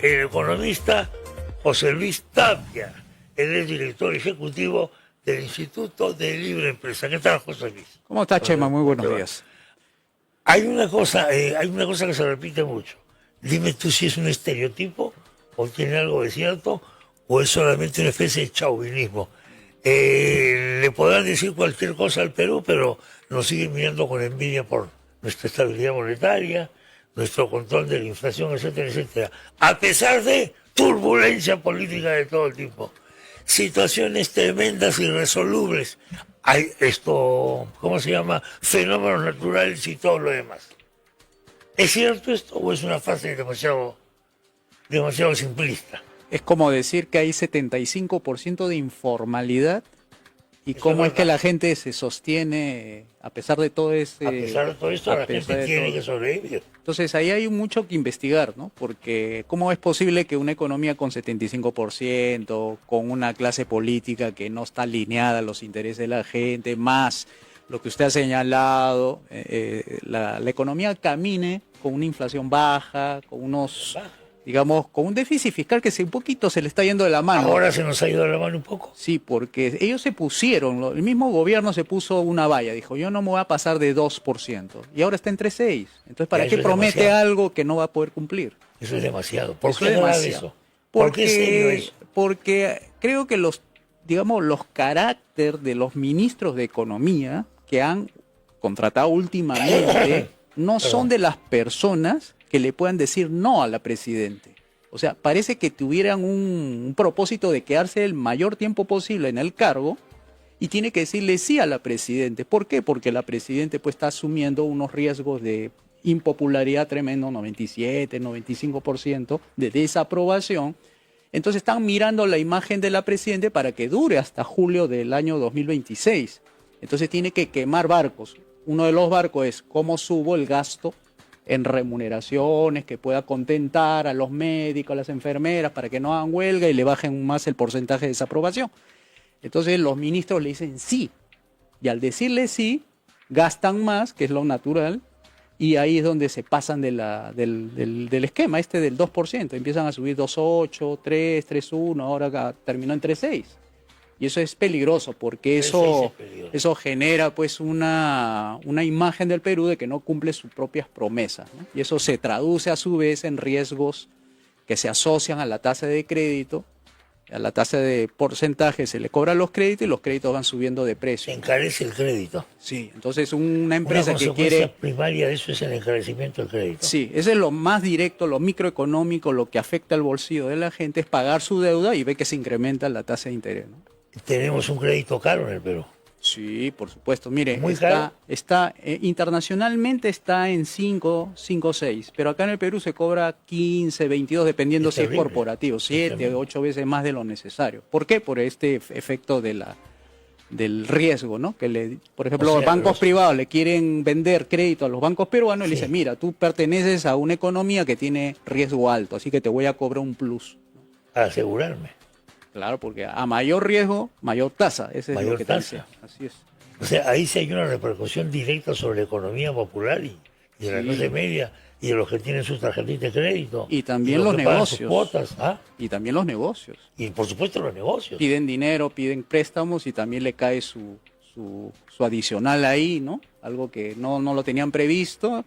el economista José Luis Tapia. Él es director ejecutivo del Instituto de Libre Empresa. ¿Qué tal, José Luis? ¿Cómo está, Chema? Muy buenos días. Hay una cosa que se repite mucho. Dime tú si es un estereotipo o tiene algo de cierto o es solamente una especie de chauvinismo. Le podrán decir cualquier cosa al Perú, pero nos siguen mirando con envidia por nuestra estabilidad monetaria, nuestro control de la inflación, etcétera, etcétera. A pesar de turbulencia política de todo el tipo. Situaciones tremendas, irresolubles. Hay esto, ¿cómo se llama? Fenómenos naturales y todo lo demás. ¿Es cierto esto o es una frase demasiado simplista? Es como decir que hay 75% de informalidad y Eso cómo es es que verdad. la gente se sostiene a pesar de todo ese... A pesar de todo esto, a la pesar gente de tiene todo. que sobrevivir. Entonces ahí hay mucho que investigar, ¿no? Porque ¿cómo es posible que una economía con 75%, con una clase política que no está alineada a los intereses de la gente, más lo que usted ha señalado, la economía camine con una inflación baja, con unos, digamos, con un déficit fiscal que un poquito se le está yendo de la mano? Ahora se nos ha ido la mano un poco. Sí, porque ellos se pusieron, el mismo gobierno se puso una valla, dijo, yo no me voy a pasar de 2%, y ahora está entre 6%. Entonces, ¿para Ya, qué eso es promete demasiado. algo que no va a poder cumplir? Eso es demasiado. ¿Por Eso qué es es grave demasiado. eso? ¿Por qué es serio eso? Porque creo que los carácter de los ministros de Economía que han contratado últimamente no son de las personas que le puedan decir no a la presidente. O sea, parece que tuvieran un propósito de quedarse el mayor tiempo posible en el cargo y tiene que decirle sí a la presidente. ¿Por qué? Porque la presidente pues está asumiendo unos riesgos de impopularidad tremendo, 97, 95% de desaprobación. Entonces están mirando la imagen de la presidenta para que dure hasta julio del año 2026. Entonces tiene que quemar barcos. Uno de los barcos es cómo subo el gasto en remuneraciones, que pueda contentar a los médicos, a las enfermeras, para que no hagan huelga y le bajen más el porcentaje de desaprobación. Entonces los ministros le dicen sí. Y al decirle sí, gastan más, que es lo natural, y ahí es donde se pasan del esquema del 2%. Empiezan a subir 2,8, 3, 3,1, ahora terminó en 3,6. Y eso es peligroso porque eso genera pues una imagen del Perú de que no cumple sus propias promesas, ¿no? Y eso se traduce a su vez en riesgos que se asocian a la tasa de crédito. A la tasa de porcentaje se le cobran los créditos y los créditos van subiendo de precio. Se encarece el crédito. Sí, entonces una empresa Una que consecuencia quiere... primaria de eso es el encarecimiento del crédito. Sí, ese es lo más directo, lo microeconómico, lo que afecta al bolsillo de la gente, es pagar su deuda y ve que se incrementa la tasa de interés, ¿no? Tenemos un crédito caro en el Perú. Sí, por supuesto. Mire, Muy caro. internacionalmente está en 5, 6, pero acá en el Perú se cobra 15, 22, dependiendo Es si es terrible. corporativo, 7, 8 veces más de lo necesario. ¿Por qué? Por este efecto del riesgo, ¿no? Por ejemplo, O sea, los bancos los- privados le quieren vender crédito a los bancos peruanos y le Sí. dicen, mira, tú perteneces a una economía que tiene riesgo alto, así que te voy a cobrar un plus. Para asegurarme. Claro, porque a mayor riesgo, mayor tasa. Ese es Mayor lo que tasa. te dice. Así es. O sea, ahí sí hay una repercusión directa sobre la economía popular y de la Sí. clase media y de los que tienen sus tarjetitas de crédito. Y también los los que pagan sus negocios. cuotas. ¿Ah? Y también los negocios. Y por supuesto los negocios. Piden dinero, piden préstamos y también le cae su adicional ahí, ¿no? Algo que no lo tenían previsto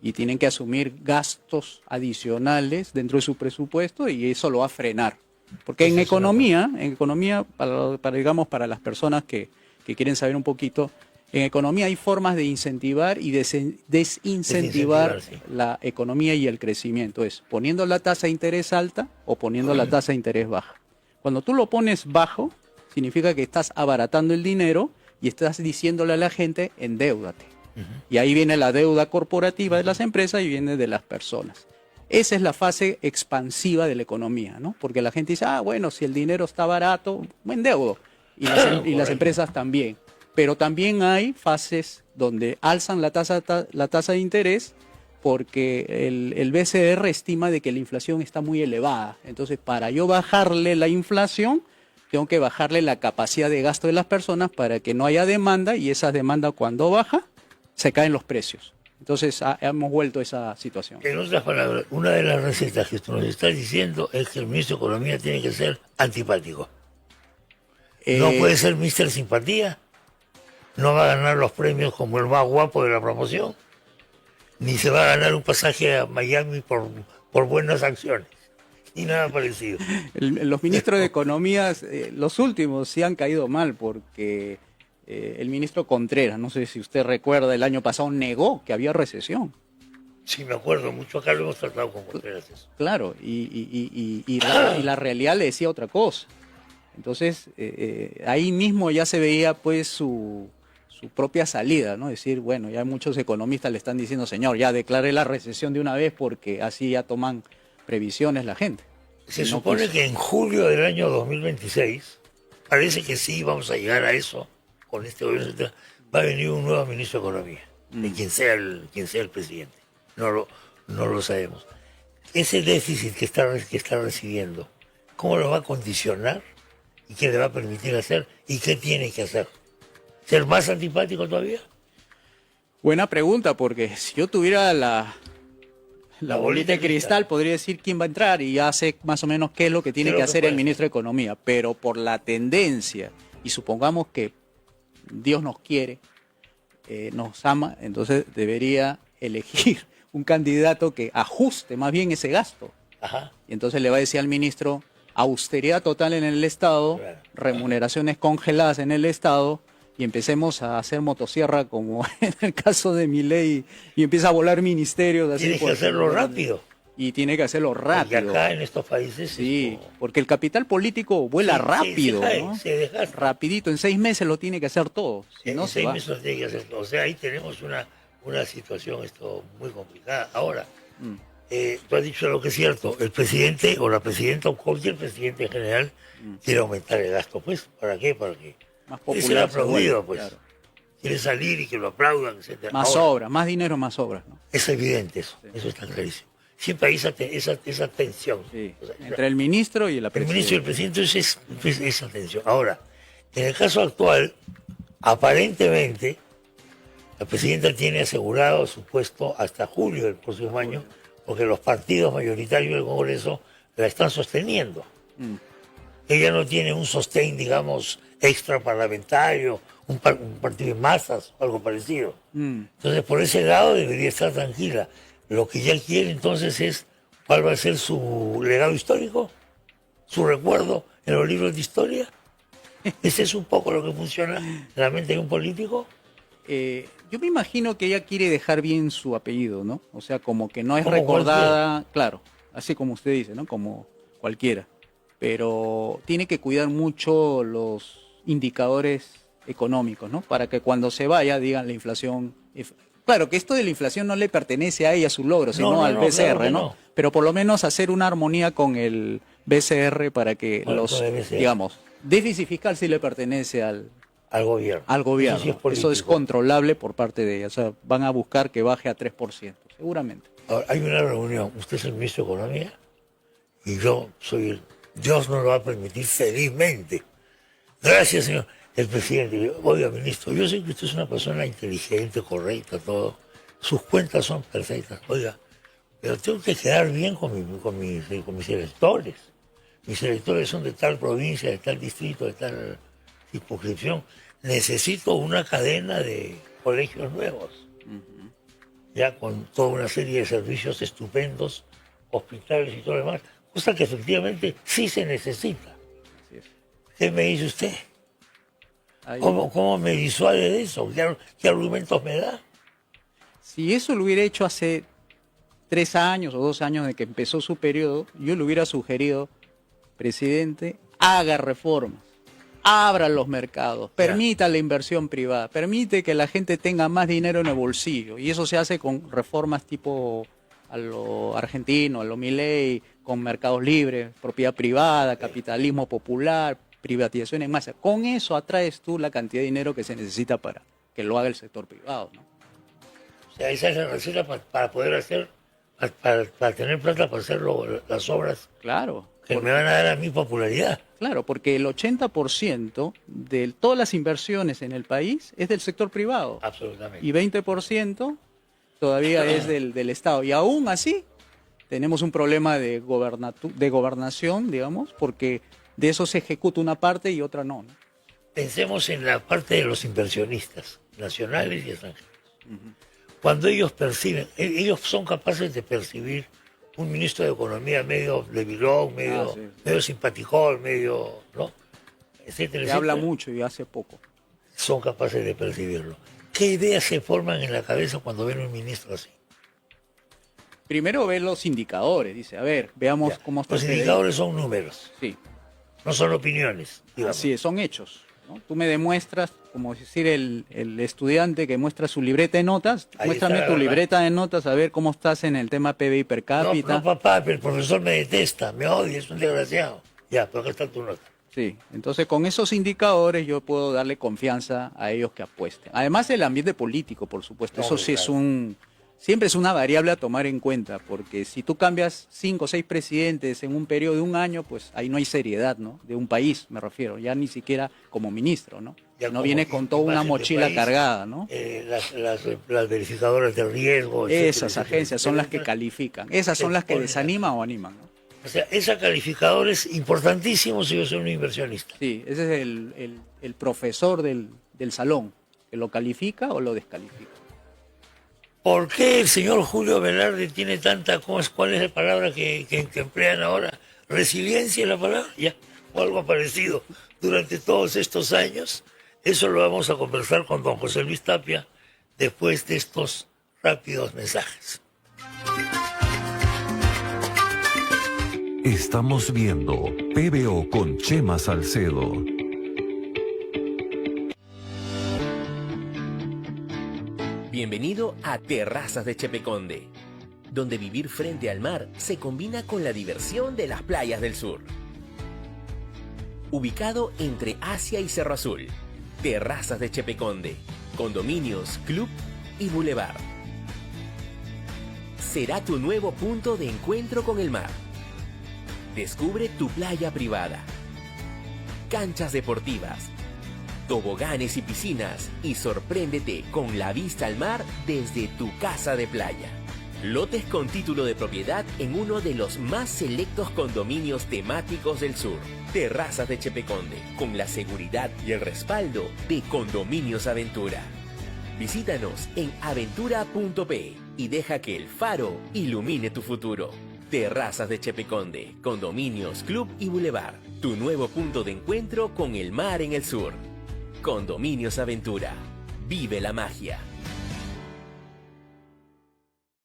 y tienen que asumir gastos adicionales dentro de su presupuesto y eso lo va a frenar. Porque Esa en es una economía, digamos, para las personas que quieren saber un poquito, en economía hay formas de incentivar y desincentivar sí. la economía y el crecimiento. Es poniendo la tasa de interés alta o poniendo la tasa de interés baja. Cuando tú lo pones bajo, significa que estás abaratando el dinero y estás diciéndole a la gente, endeúdate. Y ahí viene la deuda corporativa de las empresas y viene de las personas. Esa es la fase expansiva de la economía, ¿no? Porque la gente dice, bueno, si el dinero está barato, me endeudo. Y las empresas también. Pero también hay fases donde alzan la tasa de interés porque el BCR estima de que la inflación está muy elevada. Entonces, para yo bajarle la inflación, tengo que bajarle la capacidad de gasto de las personas para que no haya demanda y esa demanda cuando baja, se caen los precios. Entonces hemos vuelto a esa situación. En otras palabras, una de las recetas que tú nos estás diciendo es que el ministro de Economía tiene que ser antipático. No puede ser Mister Simpatía, no va a ganar los premios como el más guapo de la promoción, ni se va a ganar un pasaje a Miami por buenas acciones, ni nada parecido. Los ministros de Economía, los últimos, sí han caído mal porque el ministro Contreras, no sé si usted recuerda, el año pasado negó que había recesión. Sí, me acuerdo mucho, acá lo hemos tratado con Contreras eso. Claro, y la realidad le decía otra cosa. Entonces, ahí mismo ya se veía pues su propia salida, ¿no? Es decir, bueno, ya muchos economistas le están diciendo, señor, ya declare la recesión de una vez porque así ya toman previsiones la gente. Se supone que en julio del año 2026, parece que sí vamos a llegar a eso, con este gobierno, va a venir un nuevo ministro de Economía, de quien sea el presidente. No lo sabemos. Ese déficit que está recibiendo, ¿cómo lo va a condicionar? ¿Y qué le va a permitir hacer? ¿Y qué tiene que hacer? ¿Ser más antipático todavía? Buena pregunta, porque si yo tuviera la bolita de cristal, podría decir quién va a entrar y ya sé más o menos qué es lo que tiene que hacer el ministro de Economía. Pero por la tendencia, y supongamos que Dios nos quiere, nos ama, entonces debería elegir un candidato que ajuste más bien ese gasto. Ajá. Y entonces le va a decir al ministro, austeridad total en el Estado, claro, remuneraciones congeladas en el Estado, y empecemos a hacer motosierra como en el caso de Milei, y empieza a volar ministerios. Así tiene que hacerlo rápido. Y tiene que hacerlo rápido. Y acá en estos países... Sí, porque el capital político vuela rápido, ¿no? Se desgasta. Rapidito, en 6 meses lo tiene que hacer todo. Si no, en 6 meses lo tiene que hacer todo. O sea, ahí tenemos una situación muy complicada. Ahora, tú has dicho lo que es cierto, el presidente o la presidenta o cualquier presidente en general quiere aumentar el gasto, pues, ¿para qué? Para que más popular, quiere ser aplaudido, pues. Claro. Quiere salir y que lo aplaudan, etc. Más obras, más dinero, más obras, ¿no? Es evidente eso, sí. Eso está clarísimo. Siempre hay esa tensión. Sí. O sea, entre el ministro y la presidenta. El ministro y el presidente es esa tensión. Ahora, en el caso actual, aparentemente, la presidenta tiene asegurado su puesto hasta julio del próximo año, porque los partidos mayoritarios del Congreso la están sosteniendo. Ella no tiene un sostén, digamos, extra parlamentario, un partido de masas o algo parecido. Entonces, por ese lado debería estar tranquila. Lo que ella quiere entonces es cuál va a ser su legado histórico, su recuerdo en los libros de historia. Ese es un poco lo que funciona en la mente de un político. Yo me imagino que ella quiere dejar bien su apellido, ¿no? O sea, como que no es recordada, cualquiera. Claro, así como usted dice, ¿no? Como cualquiera. Pero tiene que cuidar mucho los indicadores económicos, ¿no? Para que cuando se vaya digan la inflación. Claro, que esto de la inflación no le pertenece a ella, a su logro, sino al BCR, claro, ¿no? Pero por lo menos hacer una armonía con el BCR para que digamos, déficit fiscal sí le pertenece al gobierno. Al gobierno. Eso es controlable por parte de ella. O sea, van a buscar que baje a 3%, seguramente. Ahora, hay una reunión. Usted es el ministro de Economía y yo soy Dios nos lo va a permitir felizmente. Gracias, señor. El presidente, oiga, ministro, yo sé que usted es una persona inteligente, correcta, todo. Sus cuentas son perfectas. Oiga, pero tengo que quedar bien con mis electores. Mis electores son de tal provincia, de tal distrito, de tal circunscripción. Necesito una cadena de colegios nuevos. Ya con toda una serie de servicios estupendos, hospitales y todo lo demás. Cosa que efectivamente sí se necesita. ¿Qué me dice usted? ¿Cómo me disuade de eso? ¿Qué argumentos me da? Si eso lo hubiera hecho hace 3 años o 2 años de que empezó su periodo, yo le hubiera sugerido, presidente, haga reformas, abra los mercados, permita la inversión privada, permite que la gente tenga más dinero en el bolsillo. Y eso se hace con reformas tipo a lo argentino, a lo Milei, con mercados libres, propiedad privada, capitalismo popular, privatización en masa. Con eso atraes tú la cantidad de dinero que se necesita para que lo haga el sector privado, ¿no? O sea, esa es la receta para poder hacer, para tener plata para hacer las obras. Claro. Que me van a dar a mí popularidad. Claro, porque el 80% de todas las inversiones en el país es del sector privado. Absolutamente. Y 20% todavía es del Estado. Y aún así tenemos un problema de gobernación, digamos, porque de eso se ejecuta una parte y otra no, ¿no? Pensemos en la parte de los inversionistas, nacionales y extranjeros. Cuando ellos perciben, ellos son capaces de percibir un ministro de Economía medio debilón, medio simpaticón, medio, ¿no? Etcétera, Se habla etcétera. mucho y hace poco. Son capaces de percibirlo. ¿Qué ideas se forman en la cabeza cuando ven un ministro así? Primero ve los indicadores, dice, a ver, veamos Ya. cómo está Los el PDI. indicadores son números, Sí, no son opiniones, digamos. así es, son hechos, ¿no? Tú me demuestras, como decir el estudiante que muestra su libreta de notas, Ahí muéstrame está, tu ¿verdad? libreta de notas, a ver cómo estás en el tema PBI per No, cápita. no, papá, pero el profesor me detesta, me odia, es un desgraciado. Ya, pero acá está tu nota. Sí, entonces con esos indicadores yo puedo darle confianza a ellos que apuesten. Además el ambiente político, por supuesto, No, eso sí claro. siempre es una variable a tomar en cuenta, porque si tú cambias 5 o 6 presidentes en un periodo de un año, pues ahí no hay seriedad, ¿no? De un país, me refiero, ya ni siquiera como ministro, ¿no? Ya No como viene con toda una imagen de mochila país, cargada, ¿no? Las verificadoras de riesgo. etcétera, Esas etcétera, agencias son las que etcétera. califican, esas son Te las que ponen desaniman o animan, ¿no? O sea, ese calificador es importantísimo si yo soy un inversionista. Sí, ese es el profesor del salón, que lo califica o lo descalifica. ¿Por qué el señor Julio Velarde tiene tanta cosa? ¿Cuál es la palabra que emplean ahora? ¿Resiliencia es la palabra? Ya, o algo parecido. Durante todos estos años, eso lo vamos a conversar con don José Luis Tapia después de estos rápidos mensajes. Estamos viendo PBO con Chema Salcedo. Bienvenido a Terrazas de Chepeconde, donde vivir frente al mar se combina con la diversión de las playas del sur. Ubicado entre Asia y Cerro Azul, Terrazas de Chepeconde, condominios, club y bulevar. Será tu nuevo punto de encuentro con el mar. Descubre tu playa privada, canchas deportivas, toboganes y piscinas y sorpréndete con la vista al mar desde tu casa de playa. Lotes con título de propiedad en uno de los más selectos condominios temáticos del sur. Terrazas de Chepeconde, con la seguridad y el respaldo de Condominios Aventura. Visítanos en aventura.p y deja que el faro ilumine tu futuro. Terrazas de Chepeconde, condominios, club y bulevar. Tu nuevo punto de encuentro con el mar en el sur. Condominios Aventura. Vive la magia.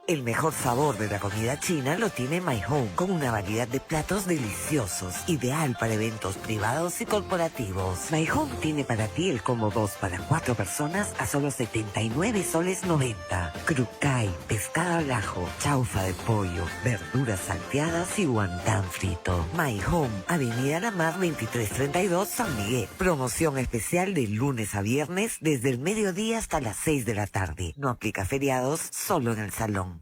El mejor sabor de la comida china lo tiene My Home, con una variedad de platos deliciosos, ideal para eventos privados y corporativos. My Home tiene para ti el combo 2 para 4 personas a solo 79 soles 90. Crucay, pescado al ajo, chaufa de pollo, verduras salteadas y guantán frito. My Home, Avenida La Mar 2332 San Miguel. Promoción especial de lunes a viernes desde el mediodía hasta las 6 de la tarde. No aplica feriados, solo en el salón.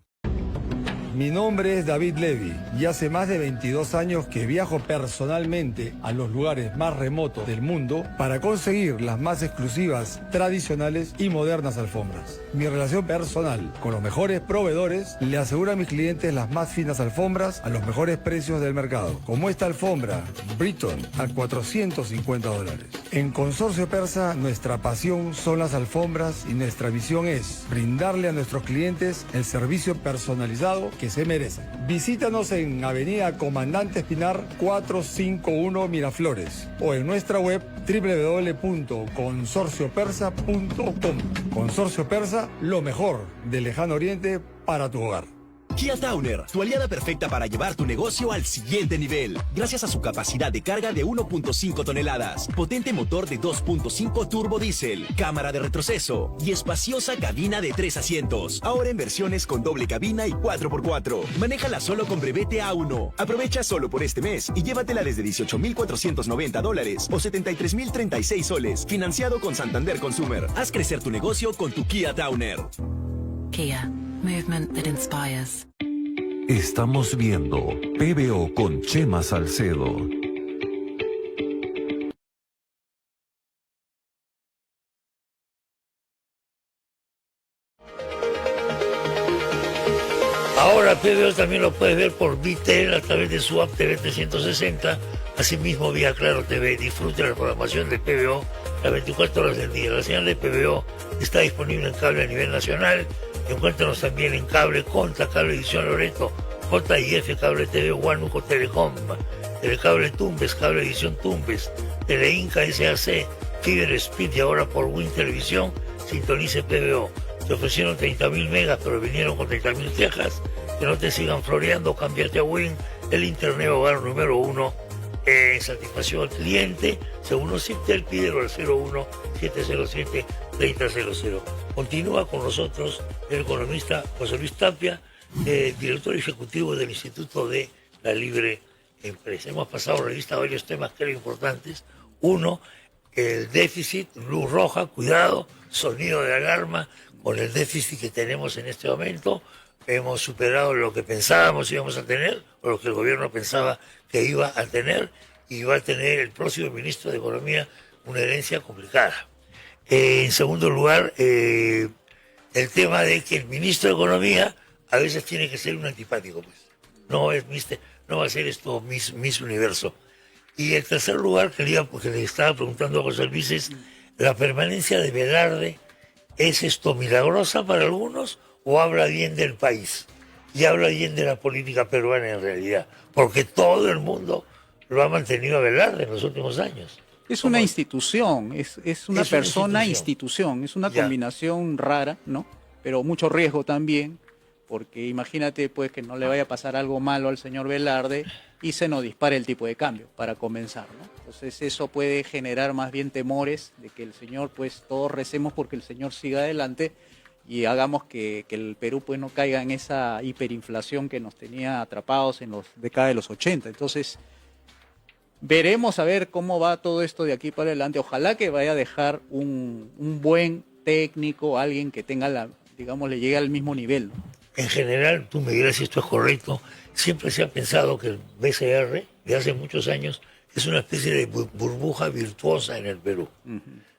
Mi nombre es David Levy y hace más de 22 años que viajo personalmente a los lugares más remotos del mundo para conseguir las más exclusivas, tradicionales y modernas alfombras. Mi relación personal con los mejores proveedores le asegura a mis clientes las más finas alfombras a los mejores precios del mercado, como esta alfombra Britton a $450. En Consorcio Persa, nuestra pasión son las alfombras y nuestra misión es brindarle a nuestros clientes el servicio personalizado que se merecen. Visítanos en Avenida Comandante Espinar 451 Miraflores o en nuestra web www.consorciopersa.com. Consorcio Persa, lo mejor del Lejano Oriente para tu hogar. Kia Towner, tu aliada perfecta para llevar tu negocio al siguiente nivel. Gracias a su capacidad de carga de 1.5 toneladas, potente motor de 2.5 turbo diésel, cámara de retroceso y espaciosa cabina de 3 asientos. Ahora en versiones con doble cabina y 4x4. Manéjala solo con brevete A1. Aprovecha solo por este mes y llévatela desde $18,490 o 73,036 soles. Financiado con Santander Consumer. Haz crecer tu negocio con tu Kia Towner. Kia. Movement that inspires. Estamos viendo PBO con Chema Salcedo. Ahora PBO también lo puedes ver por Vitel a través de su app TV 360, asimismo vía Claro TV. Disfrute la programación de PBO las 24 horas del día. La señal de PBO está disponible en cable a nivel nacional. Encuéntranos también en cable Conta, Cable Edición Loreto, JIF, Cable TV, Huánuco Telecom, Telecable Tumbes, Cable Edición Tumbes, Teleinca SAC, Fiber Speed y ahora por Win Televisión, sintonice PBO. Te ofrecieron 30.000 megas, pero vinieron con 30.000 quejas. Que no te sigan floreando, cámbiate a Win, el internet hogar número 1 en satisfacción al cliente. Según Ociptel, pídelo al 01-707-3000. Continúa con nosotros el economista José Luis Tapia, director ejecutivo del Instituto de la Libre Empresa. Hemos pasado revista a varios temas que eran importantes. Uno, el déficit, luz roja, cuidado, sonido de alarma con el déficit que tenemos en este momento. Hemos superado lo que pensábamos íbamos a tener, o lo que el gobierno pensaba que iba a tener, y va a tener el próximo ministro de Economía una herencia complicada. En segundo lugar, el tema de que el ministro de Economía a veces tiene que ser un antipático, pues. No va a ser esto Miss Universo. Y el tercer lugar que le estaba preguntando a José Luis es, ¿la permanencia de Velarde es esto milagrosa para algunos o habla bien del país? Y habla bien de la política peruana en realidad, porque todo el mundo lo ha mantenido a Velarde en los últimos años. Es una institución, es una persona institución, es una Ya. combinación rara, ¿no? Pero mucho riesgo también, porque imagínate pues que no le vaya a pasar algo malo al señor Velarde y se nos dispare el tipo de cambio, para comenzar, ¿no? Entonces eso puede generar más bien temores de que el señor, pues todos recemos porque el señor siga adelante y hagamos que el Perú pues no caiga en esa hiperinflación que nos tenía atrapados en los décadas de los 80. Entonces veremos a ver cómo va todo esto de aquí para adelante. Ojalá que vaya a dejar un buen técnico, alguien que tenga digamos, le llegue al mismo nivel, ¿no? En general, tú me dirás si esto es correcto, siempre se ha pensado que el BCR, de hace muchos años, es una especie de burbuja virtuosa en el Perú,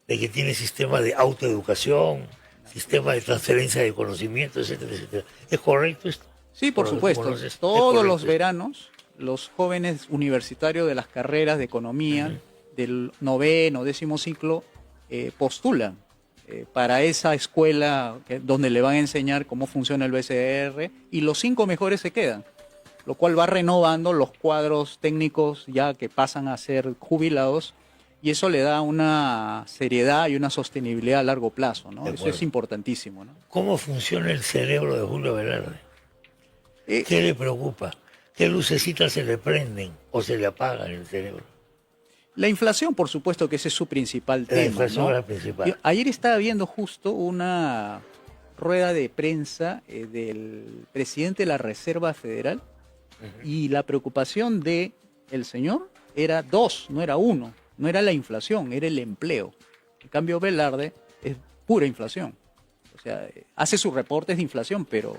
de que tiene sistema de autoeducación, sistema de transferencia de conocimiento, etcétera, etcétera. ¿Es correcto esto? Sí, por Lo que supuesto. conoces, ¿es Todos correcto los esto? veranos, los jóvenes universitarios de las carreras de economía del 9º, 10º ciclo postulan para esa escuela donde le van a enseñar cómo funciona el BCR y los 5 mejores se quedan, lo cual va renovando los cuadros técnicos ya que pasan a ser jubilados y eso le da una seriedad y una sostenibilidad a largo plazo, ¿no? De Eso acuerdo. es importantísimo, ¿no? ¿Cómo funciona el cerebro de Julio Velarde? Eh, ¿Qué le preocupa? ¿Qué lucecitas se le prenden o se le apagan en el cerebro? La inflación, por supuesto que ese es su principal La tema, inflación ¿no? es la principal. Yo ayer estaba viendo justo una rueda de prensa del presidente de la Reserva Federal y la preocupación de el señor era 2, no era 1, no era la inflación, era el empleo. En cambio Velarde es pura inflación. O sea, hace sus reportes de inflación, pero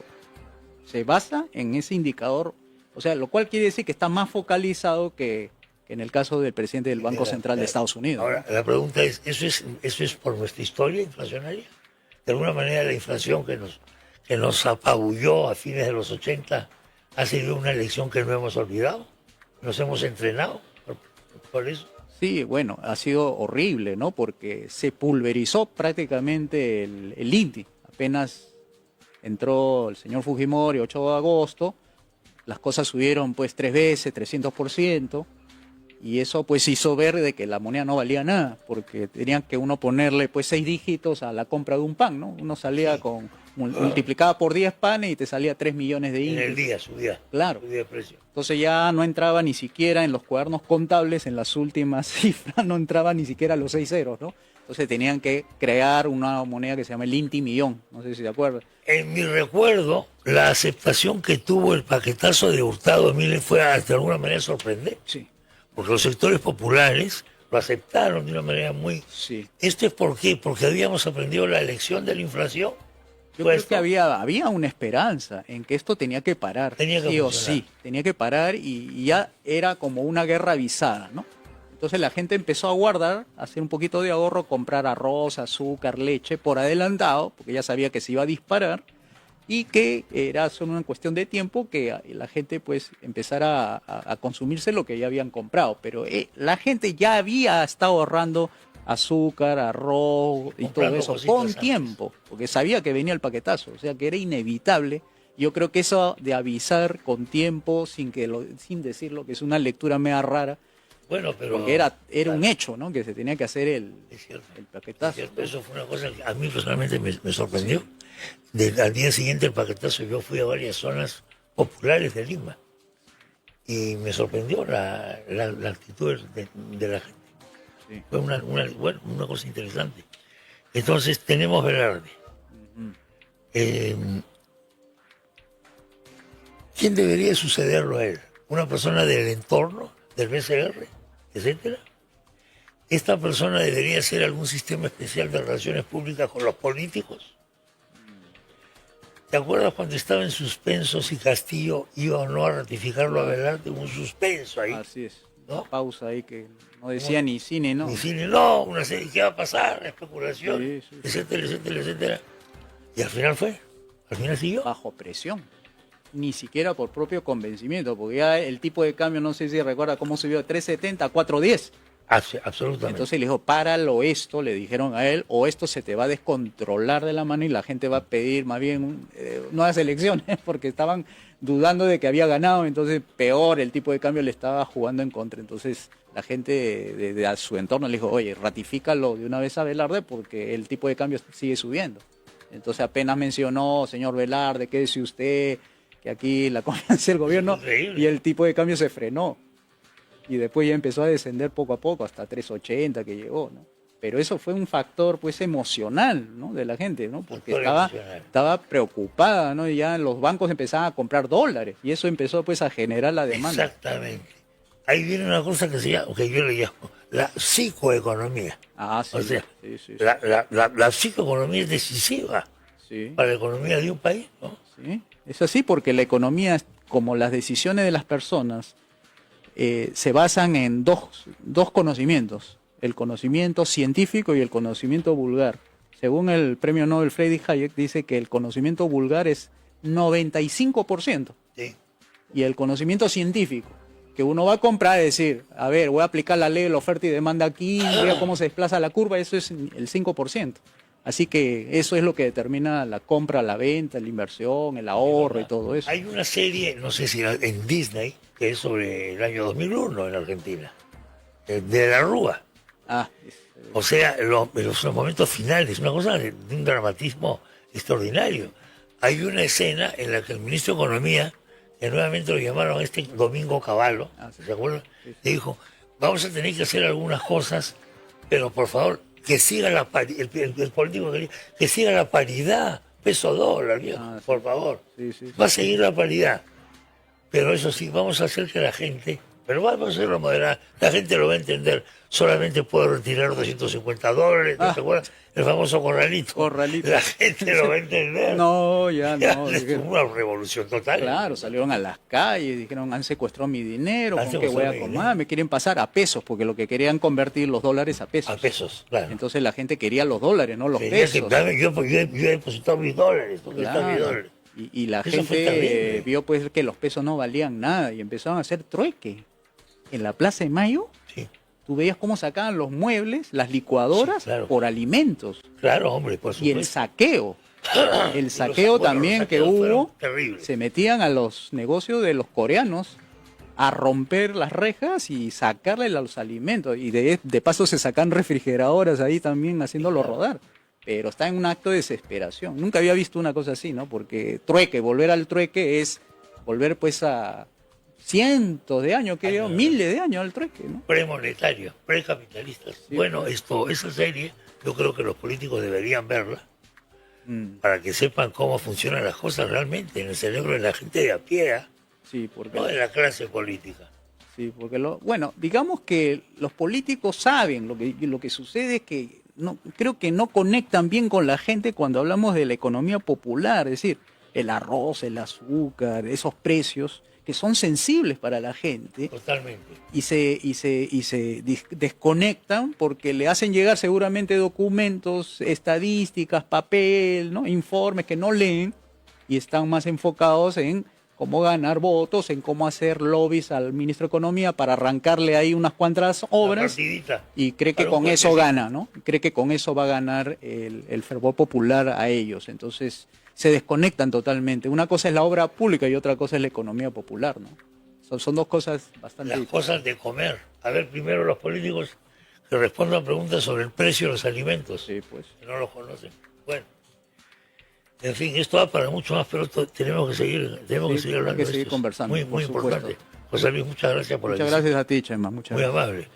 se basa en ese indicador, o sea, lo cual quiere decir que está más focalizado que en el caso del presidente del Banco Central de Estados Unidos. Ahora, la pregunta es, ¿eso es por nuestra historia inflacionaria? De alguna manera la inflación que nos apabulló a fines de los 80 ha sido una lección que no hemos olvidado. Nos hemos entrenado por eso. Sí, bueno, ha sido horrible, ¿no? Porque se pulverizó prácticamente el INDI. Apenas entró el señor Fujimori, 8 de agosto, las cosas subieron pues 3 veces, 300%, y eso pues hizo ver de que la moneda no valía nada, porque tenían que uno ponerle pues 6 dígitos a la compra de un pan, ¿no? Uno salía multiplicaba por 10 panes y te salía 3 millones de En INDI. el día subía. Claro. Subía de precio. Entonces ya no entraba ni siquiera en los cuadernos contables, en las últimas cifras, no entraba ni siquiera los 6 ceros, ¿no? Entonces tenían que crear una moneda que se llama el INTI millón, no sé si te acuerdas. En mi recuerdo, la aceptación que tuvo el paquetazo de Hurtado Miles fue de alguna manera sorprendente. Sí, Porque los sectores populares lo aceptaron de una manera muy... sí. ¿Esto es por qué? Porque habíamos aprendido la lección de la inflación. Yo ¿Fue creo esto? que había una esperanza en que esto tenía que parar, Tenía que sí o funcionar. sí, tenía que parar y ya era como una guerra avisada, ¿no? Entonces la gente empezó a guardar, a hacer un poquito de ahorro, comprar arroz, azúcar, leche por adelantado, porque ya sabía que se iba a disparar, y que era solo una cuestión de tiempo que la gente pues empezara a consumirse lo que ya habían comprado, pero la gente ya había estado ahorrando azúcar, arroz y todo Comprando eso cositas con antes. tiempo, porque sabía que venía el paquetazo, o sea que era inevitable. Yo creo que eso de avisar con tiempo, sin decirlo, que es una lectura media rara, Bueno, pero... porque era un claro, hecho, ¿no? Que se tenía que hacer el es cierto. Es paquetazo. cierto, eso fue una cosa que a mí personalmente me sorprendió. Al día siguiente del paquetazo yo fui a varias zonas populares de Lima y me sorprendió la actitud de la gente. Sí. Fue una cosa interesante. Entonces tenemos Velarde. ¿Quién debería sucederlo a él? ¿Una persona del entorno, del BCR, etcétera? ¿Esta persona debería hacer algún sistema especial de relaciones públicas con los políticos? ¿Te acuerdas cuando estaba en suspenso si Castillo iba o no a ratificarlo a Velarde? Hubo un suspenso ahí. Así es. ¿No? Una pausa ahí que no decía ni cine, ¿no? Ni cine, no, una serie, ¿qué va a pasar? Especulación, Sí, sí. etcétera, etcétera, etcétera. Y al final siguió. Bajo presión. Ni siquiera por propio convencimiento, porque ya el tipo de cambio, no sé si recuerda cómo subió de 3.70 a 4.10. Absolutamente. Entonces le dijo, páralo esto, le dijeron a él, o esto se te va a descontrolar de la mano y la gente va a pedir más bien nuevas elecciones, porque estaban dudando de que había ganado, entonces peor, el tipo de cambio le estaba jugando en contra. Entonces la gente de a su entorno le dijo, oye, ratifícalo de una vez a Velarde porque el tipo de cambio sigue subiendo. Entonces apenas mencionó, señor Velarde, quédese usted, que aquí la confianza del gobierno, Increíble. y el tipo de cambio se frenó. Y después ya empezó a descender poco a poco, hasta 3.80 que llegó, ¿no? Pero eso fue un factor pues emocional, ¿no? De la gente, ¿no? Porque Factor emocional. estaba preocupada, ¿no? Y ya los bancos empezaban a comprar dólares y eso empezó pues a generar la demanda. Exactamente. Ahí viene una cosa que que yo le llamo la psicoeconomía. Ah, sí. O sea, sí, sí, sí. la psicoeconomía es decisiva Sí, para la economía de un país, ¿no? sí. Es así porque la economía, como las decisiones de las personas, se basan en dos conocimientos, el conocimiento científico y el conocimiento vulgar. Según el premio Nobel Friedrich Hayek, dice que el conocimiento vulgar es 95% Sí. y el conocimiento científico, que uno va a comprar, es decir, a ver, voy a aplicar la ley de la oferta y demanda aquí, vea cómo se desplaza la curva, eso es el 5%. Así que eso es lo que determina la compra, la venta, la inversión, el ahorro y todo eso. Hay una serie, no sé si en Disney, que es sobre el año 2001 en Argentina, de la Rúa. Ah, O sea, los momentos finales, una cosa de un dramatismo extraordinario. Hay una escena en la que el ministro de Economía, que nuevamente lo llamaron Domingo Cavallo, ¿se acuerdan? Le dijo, vamos a tener que hacer algunas cosas, pero por favor, que siga la paridad, el político quería que siga la paridad, peso dólar, viejo, Ah, sí. por favor. Sí, sí, sí. Va a seguir la paridad. Pero eso sí, vamos a hacer que la gente, pero vamos a hacerlo moderado, la gente lo va a entender, solamente puedo retirar $250, ¿no te acuerdas? El famoso corralito. Corralito. La gente lo va a entender. No, ya no. Es dijeron. una revolución total. Claro, salieron a las calles, dijeron, han secuestrado mi dinero, Han ¿con qué voy a secuestrado mi comer? dinero. Me quieren pasar a pesos, porque lo que querían convertir los dólares a pesos. A pesos, claro. Entonces la gente quería los dólares, no los Quería que, pesos. dame, yo he depositado mis dólares, ¿dónde están mis Claro. dólares? Y la Eso fue gente terrible. vio pues que los pesos no valían nada y empezaron a hacer trueque. En la Plaza de Mayo, Sí, tú veías cómo sacaban los muebles, las licuadoras, Sí, claro. por alimentos. claro, hombre, por Y el supuesto. saqueo. El saqueo Bueno, también los que saqueos fueron hubo, terribles. se metían a los negocios de los coreanos a romper las rejas y sacarle los alimentos. Y de paso se sacan refrigeradoras ahí también haciéndolo rodar. Pero está en un acto de desesperación. Nunca había visto una cosa así, ¿no? Porque trueque, volver al trueque es volver pues a cientos de años, creo, miles de años al trueque, ¿no? Premonetarios, precapitalistas. Sí, Bueno, esa serie, yo creo que los políticos deberían verla para que sepan cómo funcionan las cosas realmente en el cerebro de la gente de a pie, ¿ah? Sí, porque No de la clase política. sí, porque bueno, digamos que los políticos saben lo que sucede es que creo que no conectan bien con la gente cuando hablamos de la economía popular, es decir, el arroz, el azúcar, esos precios que son sensibles para la gente Totalmente. y se desconectan porque le hacen llegar seguramente documentos, estadísticas, papel, ¿no? Informes que no leen y están más enfocados en cómo ganar votos, en cómo hacer lobbies al ministro de Economía para arrancarle ahí unas cuantas obras partidita. y cree que Para un con eso jueguecito. gana, ¿no? Cree que con eso va a ganar el fervor popular a ellos. Entonces se desconectan totalmente. Una cosa es la obra pública y otra cosa es la economía popular, ¿no? Son dos cosas bastante Las diferentes. cosas de comer. A ver, primero los políticos que respondan preguntas sobre el precio de los alimentos, Sí, pues. que no los conocen. Bueno, en fin, esto va para mucho más, pero tenemos que seguir Sí, hablando hay que de seguir esto. conversando, Muy, por muy supuesto. importante. José Luis, muchas gracias por la Muchas visita. gracias a ti, Chema. Muchas Muy gracias. amable.